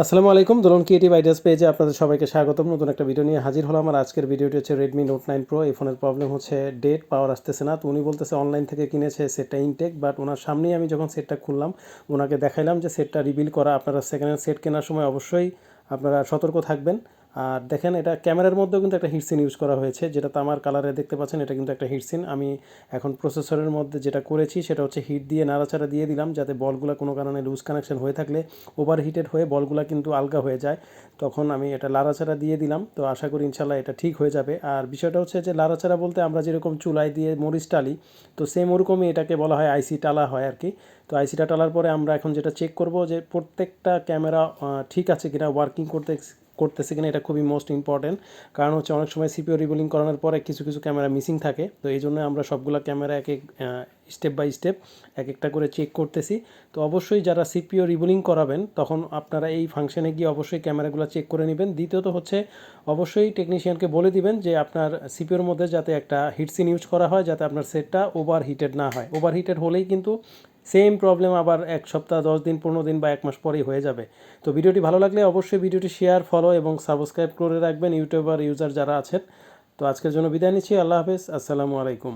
আসসালামু আলাইকুম, দোলন creative ideas পেজে আপনাদের সবাইকে স্বাগতম। নতুন একটা ভিডিও নিয়ে হাজির হলাম। আর আজকের ভিডিওটি হচ্ছে রেডমি নোট 9 প্রো। এই ফোনের প্রবলেম হচ্ছে ডেট পাওয়ার আসতেছে না। তো উনি বলতেছে অনলাইন থেকে কিনেছে, সেটটা ইনটেক, বাট ওনার সামনেই আমি যখন সেটটা খুললাম ওনাকে দেখাইলাম যে সেটটা রিবিল করা। আপনারা সেকেন্ড হ্যান্ড সেট কেনার সময় অবশ্যই আপনারা সতর্ক থাকবেন। আর দেখেন, এটা ক্যামেরার মধ্যেও কিন্তু একটা হিটসিন ইউজ করা হয়েছে, যেটা তামার কালারে দেখতে পাচ্ছেন। এটা কিন্তু একটা হিটসিন। আমি এখন প্রসেসরের মধ্যে যেটা করেছি সেটা হচ্ছে হিট দিয়ে নাড়াচাড়া দিয়ে দিলাম, যাতে বলগুলো কোনো কারণে লুজ কানেকশন হয়ে থাকলে ওভার হিটেড হয়ে বলগুলো কিন্তু আলগা হয়ে যায়। তখন আমি এটা লাড়াচাড়া দিয়ে দিলাম। তো আশা করি ইনশাল্লাহ এটা ঠিক হয়ে যাবে। আর বিষয়টা হচ্ছে যে লাড়াচাড়া বলতে আমরা যেরকম চুলায় দিয়ে মরিচ টালি, তো সেম ওরকমই এটাকে বলা হয় আইসি টালা হয় আর কি। তো আইসিটা টালার পরে আমরা এখন যেটা চেক করব যে প্রত্যেকটা ক্যামেরা ঠিক আছে কিনা, ওয়ার্কিং করতেছে কিনা। এটা খুবই মোস্ট ইম্পর্টেন্ট, কারণ হচ্ছে অনেক সময় সিপিও রিবুলিং করানোর পরে কিছু কিছু ক্যামেরা মিসিং থাকে। তো এই জন্য আমরা সবগুলো ক্যামেরা এক এক স্টেপ বাই স্টেপ এক একটা করে চেক করতেছি। তো অবশ্যই যারা সিপিও রিবুলিং করাবেন তখন আপনারা এই ফাংশনে গিয়ে অবশ্যই ক্যামেরাগুলো চেক করে নেবেন। দ্বিতীয়ত হচ্ছে অবশ্যই টেকনিশিয়ানকে বলে দিবেন যে আপনার সিপিওর মধ্যে যাতে একটা হিটসিন ইউজ করা হয়, যাতে আপনার সেটটা ওভার হিটেড না হয়। ওভার হিটেড হলেই কিন্তু সেম প্রবলেম আবার 1 সপ্তাহ, 10 দিন, 15 দিন বা 1 মাস পরেই হয়ে যাবে। তো ভিডিওটি ভালো লাগলে অবশ্যই ভিডিওটি শেয়ার, ফলো এবং সাবস্ক্রাইব করে রাখবেন ইউটিউবার ইউজার যারা আছেন। তো আজকের জন্য বিদায় নিচ্ছি। আল্লাহ হাফেজ, আসসালামু আলাইকুম।